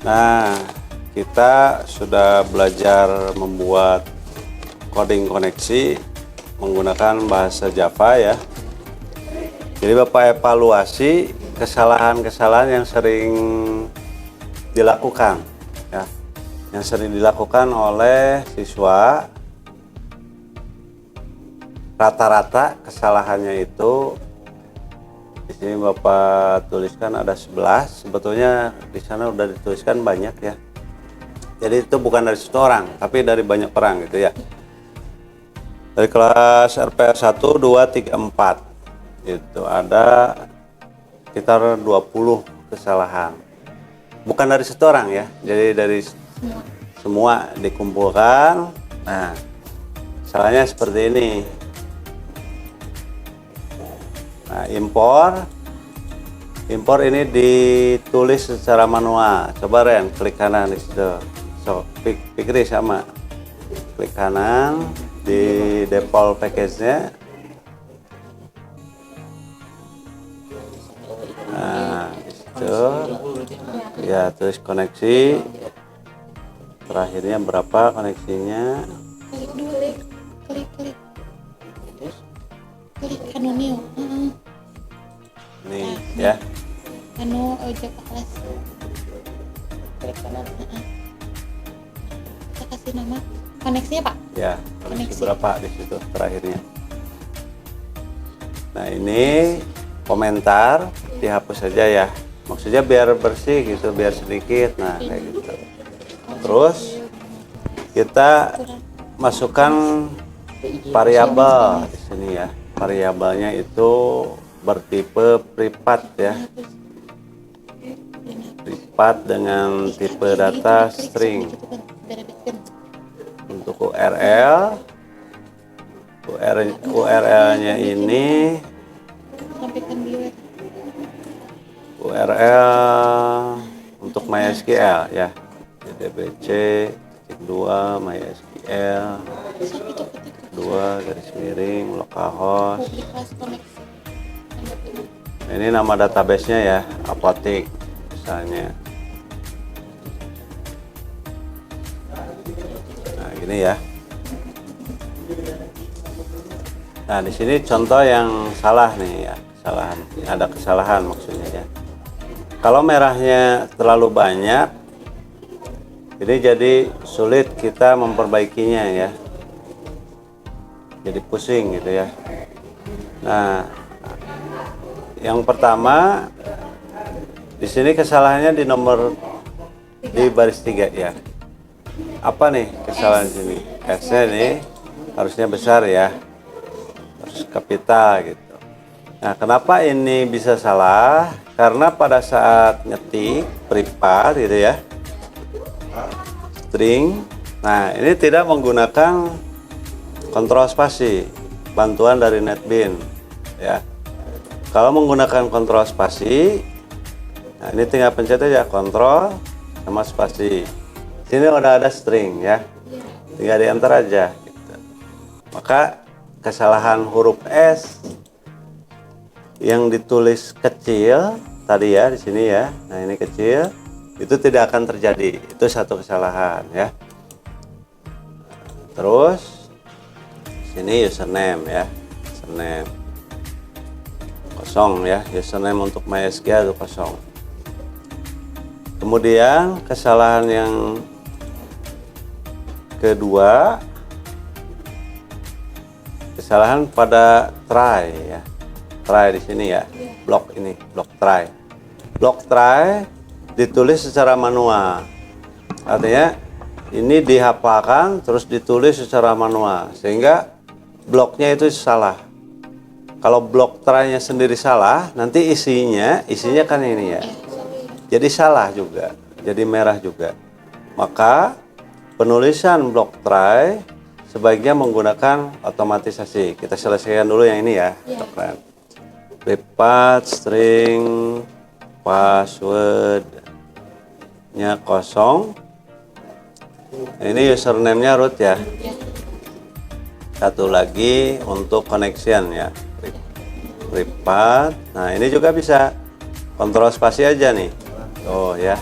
Nah, kita sudah belajar membuat coding koneksi menggunakan bahasa Java ya. Jadi Bapak evaluasi kesalahan-kesalahan yang sering dilakukan ya. Yang sering dilakukan oleh siswa, rata-rata kesalahannya itu di sini Bapak tuliskan ada 11. Sebetulnya di sana udah dituliskan banyak ya. Jadi itu bukan dari satu orang, tapi dari banyak orang gitu ya. Dari kelas RPR 1, 2, 3, 4 itu ada sekitar 20 kesalahan. Bukan dari satu orang ya. Jadi dari semua dikumpulkan. Nah, salahnya seperti ini. Nah, impor ini ditulis secara manual. Coba Ren, klik kanan di situ. So, Fikri sama. Klik kanan di default package-nya. Nah, di situ. Ya, tulis koneksi. Terakhirnya berapa koneksinya? Klik anu new. Nih ya. Anu Java kelas. Klik kanan. Kita kasih nama koneksinya Pak. Ya, koneksi Koneksi. berapa di situ terakhirnya. Nah, ini komentar dihapus saja ya. Maksudnya biar bersih gitu, biar sedikit. Nah, kayak gitu. Terus kita masukkan variabel di sini ya. Variabelnya itu bertipe privat ya. Privat dengan tipe data string. Untuk URL-nya ini URL untuk MySQL ya. ddbc_2 MySQL 2 garis miring localhost. Ini nama database-nya ya, apotik misalnya. Nah, gini ya. Nah, di sini contoh yang salah nih ya, kesalahan. Ada kesalahan maksudnya ya. Kalau merahnya terlalu banyak, ini jadi sulit kita memperbaikinya ya. Jadi pusing gitu ya. Nah, yang pertama di sini kesalahannya di di baris 3 ya. Apa nih kesalahan di sini? S-nya nih harusnya besar ya. Harus kapital gitu. Nah, kenapa ini bisa salah? Karena pada saat ngetik privat gitu ya. String. Nah, ini tidak menggunakan kontrol spasi, bantuan dari NetBeans ya. Kalau menggunakan kontrol spasi, nah ini tinggal pencet aja kontrol sama spasi. Sini udah ada string ya, tinggal di enter aja. Gitu. Maka kesalahan huruf S yang ditulis kecil tadi ya di sini ya, nah ini kecil, itu tidak akan terjadi. Itu satu kesalahan ya. Terus sini username ya, username kosong ya, username untuk MySQL itu kosong. Kemudian kesalahan yang kedua, kesalahan pada try ya, try di sini ya, blok ini, blok try ditulis secara manual, artinya ini dihafalkan terus ditulis secara manual sehingga bloknya itu salah. Kalau blok try-nya sendiri salah, nanti isinya kan ini ya. Jadi salah juga, jadi merah juga. Maka penulisan blok try sebaiknya menggunakan otomatisasi. Kita selesaikan dulu yang ini ya. Privat string password-nya kosong. Ini username-nya root ya. Satu lagi untuk connection ya, privat. Nah, ini juga bisa kontrol spasi aja nih. Oh ya.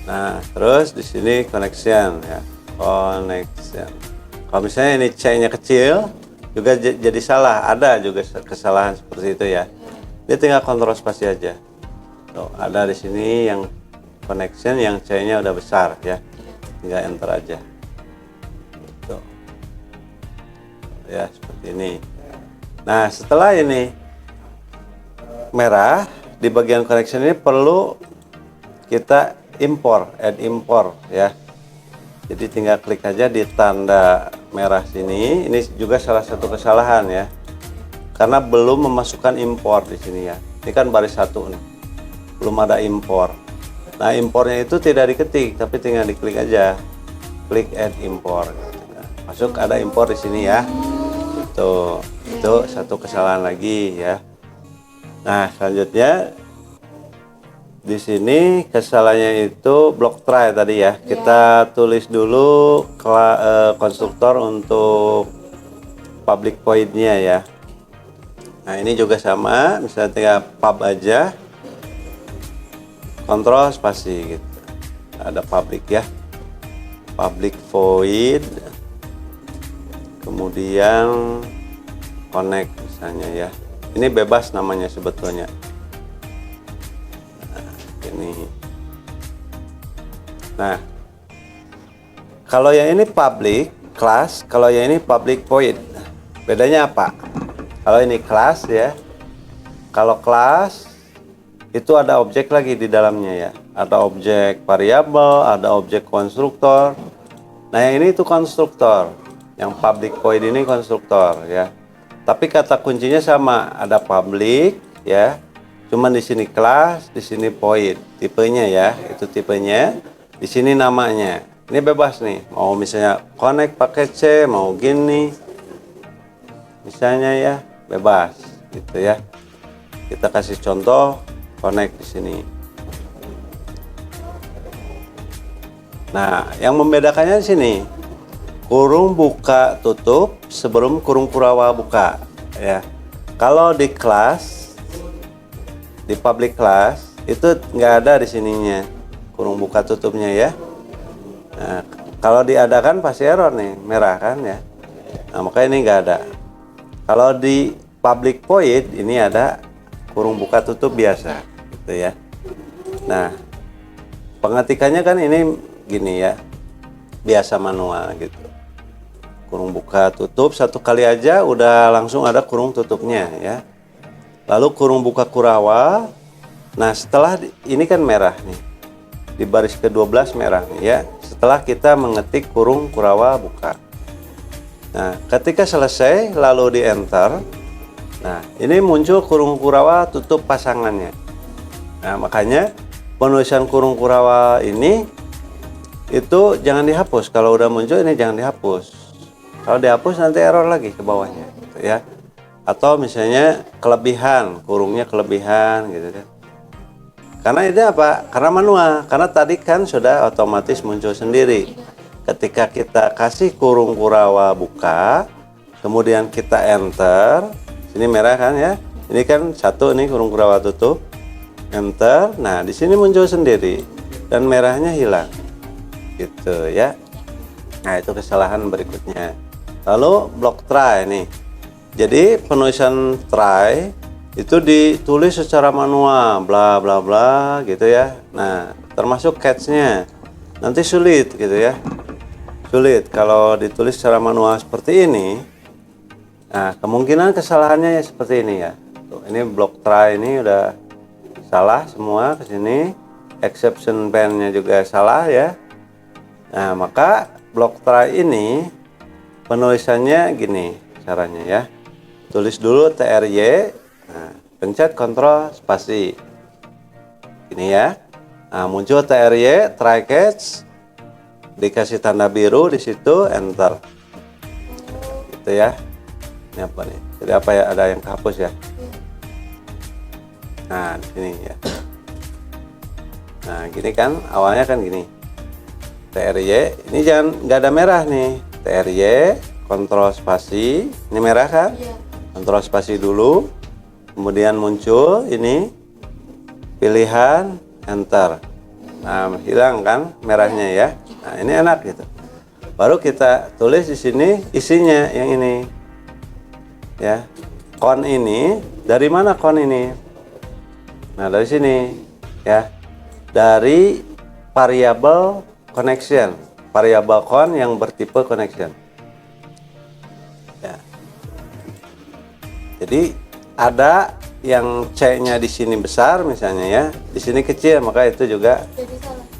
Nah, terus di sini connection ya. Connection. Kalau misalnya ini C-nya kecil, juga jadi salah. Ada juga kesalahan seperti itu ya. Dia tinggal kontrol spasi aja. Tuh, ada di sini yang connection yang C-nya udah besar ya. Tinggal enter aja. Tuh. Ya, seperti ini. Nah, setelah ini merah, di bagian connection ini perlu kita add import ya. Jadi tinggal klik aja di tanda merah sini. Ini juga salah satu kesalahan ya, karena belum memasukkan import di sini ya. Ini kan baris 1 nih, belum ada import. Nah, impornya itu tidak diketik, tapi tinggal diklik aja, klik add import. Nah, masuk, ada import di sini ya. Itu satu kesalahan lagi ya. Nah, selanjutnya di sini kesalahannya itu block try tadi ya. Kita tulis dulu konstruktor untuk public void-nya ya. Nah, ini juga sama, misalnya tinggal pub aja, kontrol spasi gitu. Ada public ya, public void, kemudian connect misalnya ya. Ini bebas namanya sebetulnya. Ini. Nah, kalau yang ini public class, kalau yang ini public void, bedanya apa? Kalau ini class ya, kalau class itu ada objek lagi di dalamnya ya, ada objek variabel, ada objek konstruktor. Nah, yang ini itu konstruktor, yang public void ini konstruktor ya. Tapi kata kuncinya sama, ada public ya. Cuman di sini kelas, di sini void, tipenya ya, itu tipenya. Di sini namanya. Ini bebas nih, mau misalnya connect pakai C, mau gini, misalnya ya, bebas gitu ya. Kita kasih contoh connect di sini. Nah, yang membedakannya di sini, kurung buka tutup sebelum kurung kurawa buka ya. Kalau di kelas, di public class itu nggak ada di sininya kurung buka tutupnya ya. Nah, kalau diadakan pasti error nih, merah kan ya. Nah, makanya ini nggak ada. Kalau di public void ini ada kurung buka tutup biasa gitu ya. Nah, pengetikannya kan ini gini ya, biasa manual gitu. Kurung buka tutup satu kali aja udah langsung ada kurung tutupnya ya. Lalu kurung buka kurawa. Nah, setelah ini kan merah nih, di baris ke-12 merah nih ya, setelah kita mengetik kurung kurawa buka. Nah, ketika selesai lalu di enter, nah ini muncul kurung kurawa tutup pasangannya. Nah, makanya penulisan kurung kurawa ini itu jangan dihapus. Kalau udah muncul ini jangan dihapus. Kalau dihapus nanti error lagi ke bawahnya gitu ya. Atau misalnya kelebihan, kurungnya kelebihan gitu kan. Karena ini apa? Karena manual. Karena tadi kan sudah otomatis muncul sendiri. Ketika kita kasih kurung kurawa buka, kemudian kita enter, sini merah kan ya. Ini kan satu nih kurung kurawa tutup. Enter. Nah, di sini muncul sendiri dan merahnya hilang. Gitu ya. Nah, itu kesalahan berikutnya. Lalu block try nih. Jadi penulisan try itu ditulis secara manual, bla bla bla gitu ya. Nah, termasuk catch-nya. Nanti sulit gitu ya. Sulit kalau ditulis secara manual seperti ini. Nah, kemungkinan kesalahannya ya seperti ini ya. Tuh, ini block try ini udah salah semua ke sini. Exception pen-nya juga salah ya. Nah, maka block try ini penulisannya gini caranya ya. Tulis dulu TRY, nah, pencet kontrol spasi. Gini ya. Nah, muncul TRY, try catch, dikasih tanda biru di situ, enter. Gitu ya. Ini apa nih? Jadi apa ya? Ada yang kehapus ya? Nah, di sini ya. Nah, gini kan, awalnya kan gini. TRY, ini jangan nggak ada merah nih. TRY, kontrol spasi, ini merah kan? Kontrol spasi dulu, kemudian muncul ini pilihan enter. Nah, hilang kan merahnya ya. Nah, ini enak gitu. Baru kita tulis di sini isinya yang ini. Ya. Kon ini dari mana kon ini? Nah, dari sini ya. Dari variabel connection, variabel con yang bertipe connection. Ya. Jadi ada yang C-nya di sini besar misalnya ya, di sini kecil, maka itu juga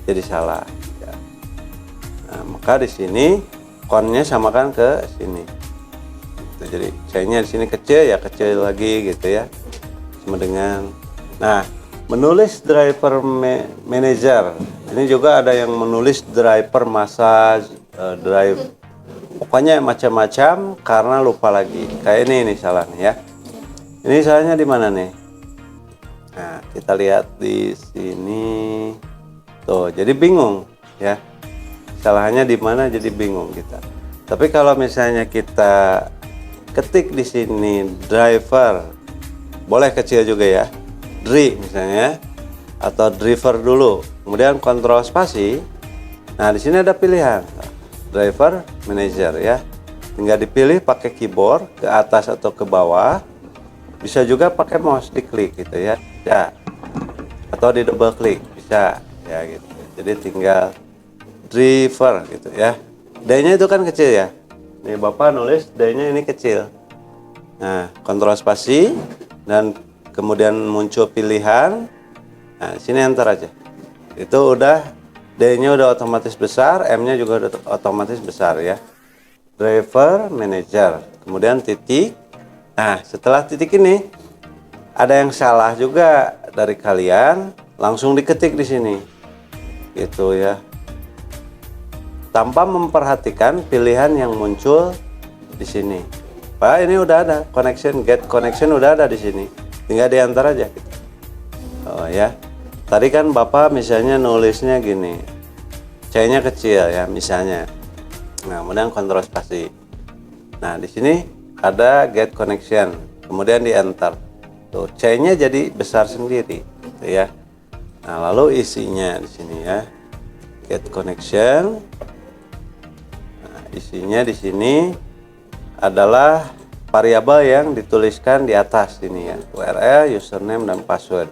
jadi salah. Ya. Nah, maka di sini konnya samakan ke sini. Jadi C-nya di sini kecil ya kecil lagi gitu ya, sama dengan. Nah, menulis driver manager ini juga ada yang menulis driver massage, drive, pokoknya macam-macam karena lupa lagi. Kayak ini salah nih ya. Ini salahnya di mana nih? Nah, kita lihat di sini. Tuh, jadi bingung ya. Salahnya di mana jadi bingung kita. Tapi kalau misalnya kita ketik di sini driver, boleh kecil juga ya. Dri misalnya atau driver dulu. Kemudian kontrol spasi. Nah, di sini ada pilihan. Driver manager ya. Tinggal dipilih pakai keyboard ke atas atau ke bawah. Bisa juga pakai mouse diklik gitu ya, ya. Atau di double klik bisa ya gitu. Jadi tinggal driver gitu ya. D-nya itu kan kecil ya. Nih Bapak nulis D-nya ini kecil. Nah, kontrol spasi dan kemudian muncul pilihan. Nah, sini enter aja. Itu udah D-nya udah otomatis besar, M-nya juga udah otomatis besar ya. Driver manager. Kemudian titik. Nah, setelah titik ini ada yang salah juga dari kalian, langsung diketik di sini. Gitu ya. Tanpa memperhatikan pilihan yang muncul di sini. Pak, ini udah ada connection, get connection udah ada di sini. Tinggal diantar aja gitu. Oh ya. Tadi kan Bapak misalnya nulisnya gini. C-nya kecil ya misalnya. Nah, kemudian kontrol spasi. Nah, di sini ada get connection, kemudian di enter. Tuh, C-nya jadi besar sendiri, gitu ya. Nah, lalu isinya di sini ya. Get connection. Nah, isinya di sini adalah variabel yang dituliskan di atas ini ya. URL, username dan password.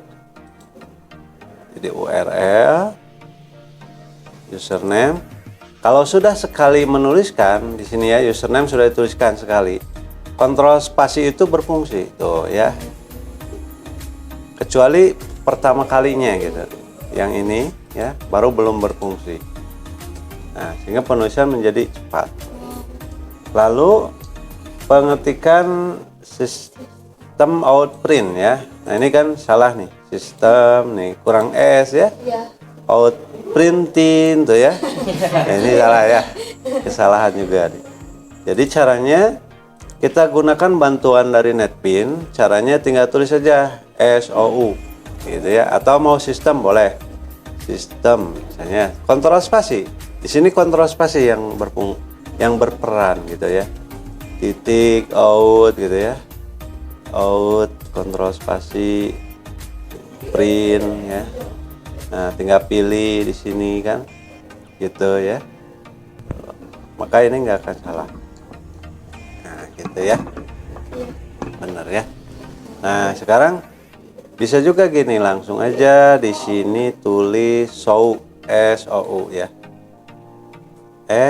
Jadi URL, username. Kalau sudah sekali menuliskan di sini ya, username sudah dituliskan sekali. Kontrol spasi itu berfungsi tuh ya. Kecuali pertama kalinya gitu. Yang ini ya baru belum berfungsi. Nah, sehingga penulisan menjadi cepat. Lalu pengetikan sistem outprint ya. Nah, ini kan salah nih. Sistem nih kurang S ya. Outprinting tuh ya. Nah, ini salah ya. Kesalahan juga nih. Jadi caranya kita gunakan bantuan dari NetBeans, caranya tinggal tulis saja SOU gitu ya, atau mau sistem boleh. Sistem misalnya kontrol spasi. Di sini kontrol spasi yang berperan gitu ya. Titik out gitu ya. Out kontrol spasi print ya. Nah, tinggal pilih di sini kan. Gitu ya. Maka ini nggak akan salah. Gitu ya, benar ya. Nah, sekarang bisa juga gini, langsung aja di sini tulis SOU, SOU ya,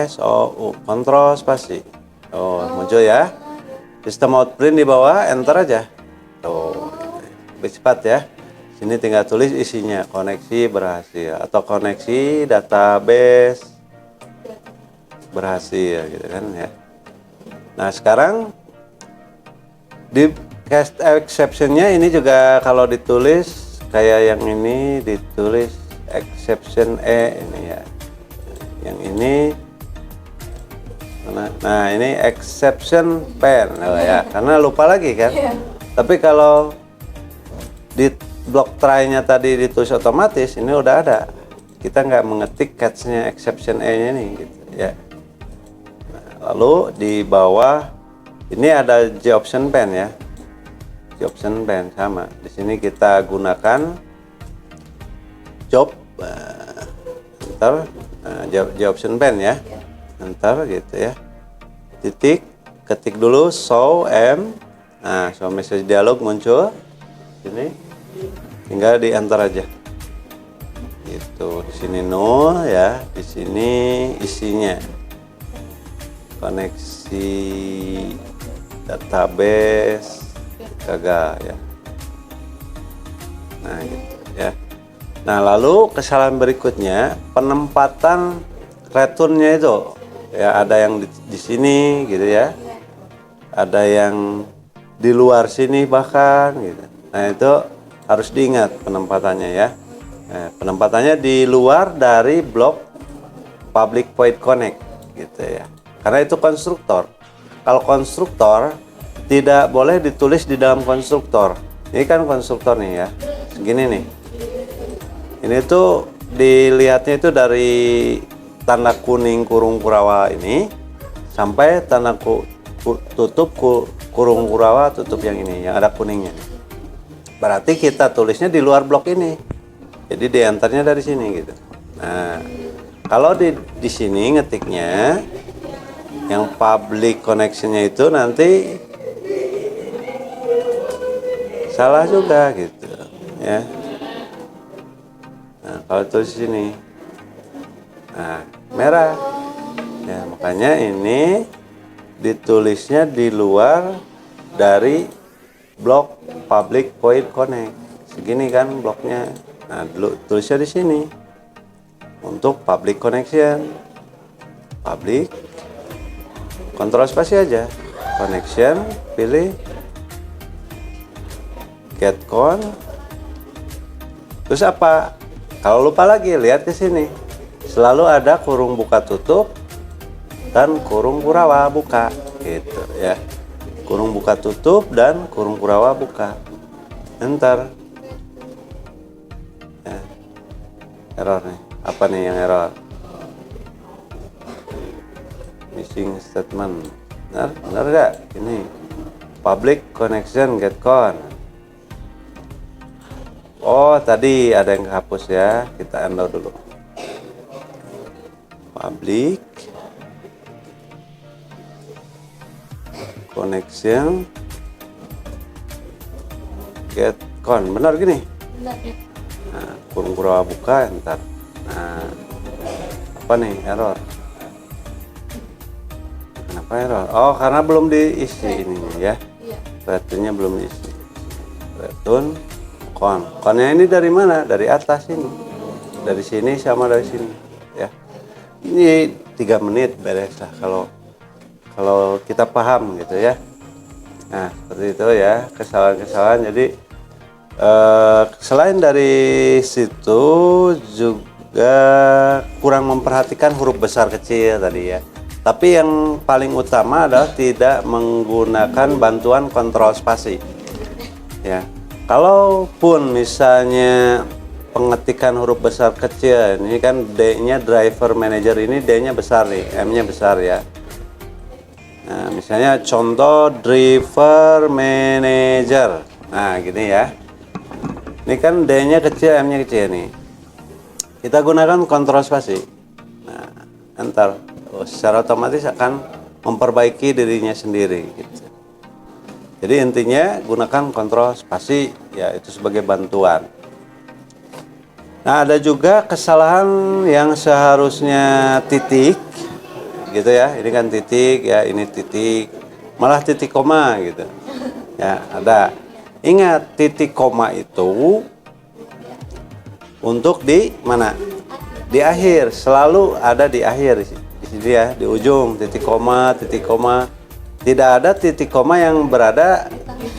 SOU, kontrol spasi. Oh, muncul ya. Sistem outprint di bawah, enter aja. Tuh, lebih cepat ya. Sini tinggal tulis isinya, koneksi berhasil atau koneksi database berhasil gitu kan ya. Nah, sekarang di case exception-nya ini juga kalau ditulis kayak yang ini ditulis exception E ini ya. Yang ini nah ini exception pen ya, karena lupa lagi kan. Tapi kalau di block try-nya tadi ditulis otomatis, ini udah ada. Kita nggak mengetik catch-nya exception E-nya nih gitu ya. Lalu di bawah ini ada J option pen ya. J option pen sama. Di sini kita gunakan job enter, jawab option pen ya, enter gitu ya, titik, ketik dulu show m, nah show message dialog muncul, ini tinggal di enter aja, gitu. Di sini nol ya, di sini isinya koneksi database gagal ya. Nah gitu ya. Nah lalu kesalahan berikutnya penempatan returnnya itu ya, ada yang di sini gitu ya, ada yang di luar sini bahkan gitu. Nah itu harus diingat penempatannya ya. Nah, penempatannya di luar dari blok public void connect gitu ya, karena itu konstruktor. Kalau konstruktor tidak boleh ditulis di dalam konstruktor. Ini kan konstruktor nih ya, segini nih. Ini tuh dilihatnya itu dari tanda kuning kurung kurawa ini sampai tanda tutup kurung kurawa tutup yang ini, yang ada kuningnya. Berarti kita tulisnya di luar blok ini. Jadi diantarnya dari sini gitu. Nah, kalau di sini ngetiknya yang public connection-nya itu nanti salah juga gitu ya. Nah, kalau tulis sini, nah merah ya, makanya ini ditulisnya di luar dari blok public void connect. Segini kan bloknya. Nah, tulisnya di sini untuk public connection, public, kontrol spasi aja, connection, pilih get con. Terus apa? Kalau lupa lagi, lihat ke sini. Selalu ada kurung buka tutup dan kurung kurawa buka, gitu ya. Kurung buka tutup dan kurung kurawa buka. Enter. Ya. Error nih. Apa nih yang error? Missing statement. Benar nggak? Ini public connection get con. Oh, tadi ada yang kehapus ya. Kita undo dulu. Public connection get con. Benar gini? Benar ya. Nah, kurung kurawa buka, entar. Nah, apa nih error? Kenapa error? Oh, karena belum diisi ini ya. Iya. Returnnya belum diisi. Return con. Connya ini dari mana? Dari atas ini. Dari sini sama dari sini ya. Ini 3 menit beres lah kalau kita paham gitu ya. Nah, seperti itu ya, kesalahan-kesalahan. Jadi selain dari situ juga kurang memperhatikan huruf besar kecil tadi ya. Tapi yang paling utama adalah tidak menggunakan bantuan kontrol spasi. Ya. Kalaupun misalnya pengetikan huruf besar kecil, ini kan D-nya driver manager, ini D-nya besar nih, M-nya besar ya. Nah, misalnya contoh driver manager. Nah, gini ya. Ini kan D-nya kecil, M-nya kecil nih. Kita gunakan kontrol spasi. Nah, enter. Secara otomatis akan memperbaiki dirinya sendiri gitu. Jadi intinya gunakan kontrol spasi ya, itu sebagai bantuan. Nah, ada juga kesalahan yang seharusnya titik gitu ya. Ini kan titik ya, ini titik, malah titik koma gitu. Ya, ada. Ingat, titik koma itu untuk di mana? Di akhir, selalu ada di akhir di sini ya, di ujung titik koma, titik koma. Tidak ada titik koma yang berada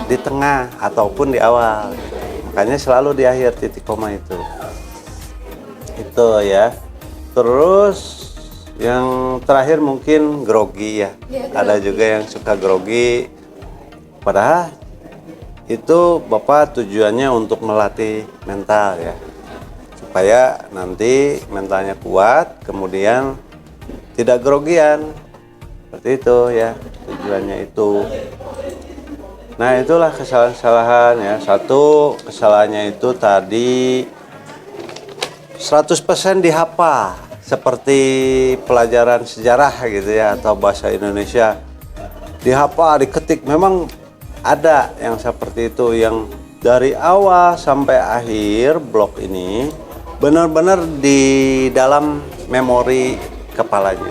di tengah ataupun di awal. Makanya selalu di akhir titik koma itu. Itu ya. Terus yang terakhir mungkin grogi ya. Ada juga yang suka grogi. Padahal itu Bapak tujuannya untuk melatih mental ya. Supaya nanti mentalnya kuat, kemudian tidak grogian. Seperti itu ya, tujuannya itu. Nah, itulah kesalahan-kesalahan ya. Satu, kesalahannya itu tadi 100% dihafal seperti pelajaran sejarah gitu ya, atau bahasa Indonesia dihafal, diketik. Memang ada yang seperti itu, yang dari awal sampai akhir blok ini benar-benar di dalam memori kepalanya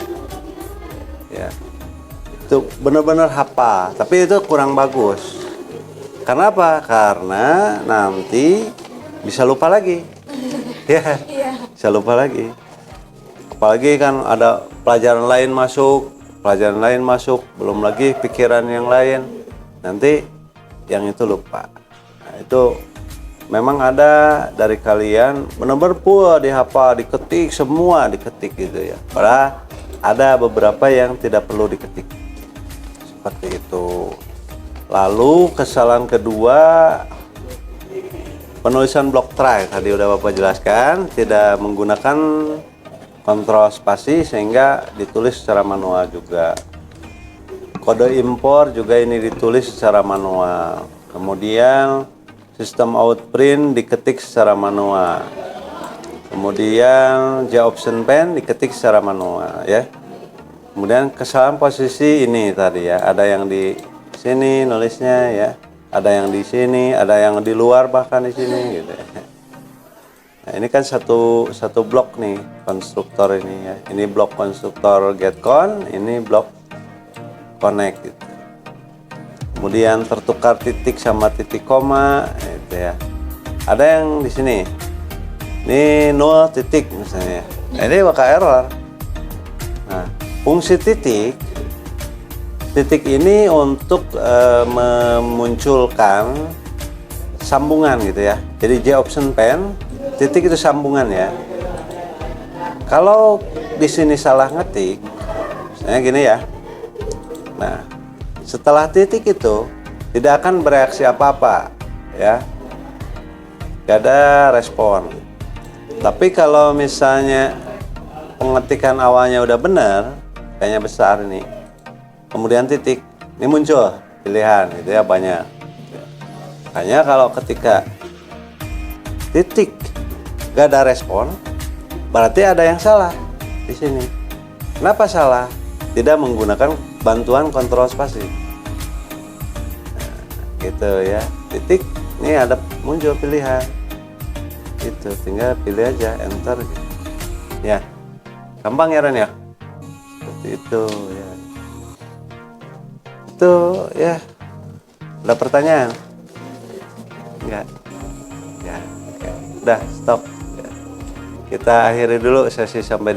ya, itu benar-benar hafal. Tapi itu kurang bagus. Kenapa? Karena nanti bisa lupa lagi ya, bisa lupa lagi. Apalagi kan ada pelajaran lain masuk, belum lagi pikiran yang lain, nanti yang itu lupa. Nah, itu memang ada dari kalian benar-benar pula dihafal, diketik, semua diketik gitu ya. Padahal ada beberapa yang tidak perlu diketik. Seperti itu. Lalu kesalahan kedua, penulisan blok try. Tadi udah Bapak jelaskan, tidak menggunakan kontrol spasi sehingga ditulis secara manual juga. Kode impor juga ini ditulis secara manual. Kemudian sistem outprint diketik secara manual. Kemudian J option pen diketik secara manual ya. Kemudian kesalahan posisi ini tadi ya, ada yang di sini nulisnya ya, ada yang di sini, ada yang di luar bahkan di sini gitu ya. Nah, ini kan satu blok nih konstruktor ini ya. Ini blok konstruktor getcon, ini blok connect gitu. Kemudian tertukar titik sama titik koma gitu ya. Ada yang di sini. Ini 0 titik misalnya. Nah, ini bakal error. Nah, fungsi titik ini untuk memunculkan sambungan gitu ya. Jadi J option pen titik itu sambungan ya. Kalau di sini salah ngetik, misalnya gini ya. Nah, setelah titik itu tidak akan bereaksi apa-apa ya. Gak ada respon. Tapi kalau misalnya pengetikan awalnya udah benar, kayaknya besar ini. Kemudian titik, ini muncul pilihan gitu ya, banyak. Makanya kalau ketika titik gak ada respon, berarti ada yang salah di sini. Kenapa salah? Tidak menggunakan bantuan kontrol spasi. Nah, gitu ya. Titik, ini ada muncul pilihan. Gitu, tinggal pilih aja, enter. Ya, gampang ya Ren ya. Seperti itu ya. Itu ya. Ada pertanyaan? Enggak. Ya, oke. Udah, stop. Kita akhiri dulu sesi sampai di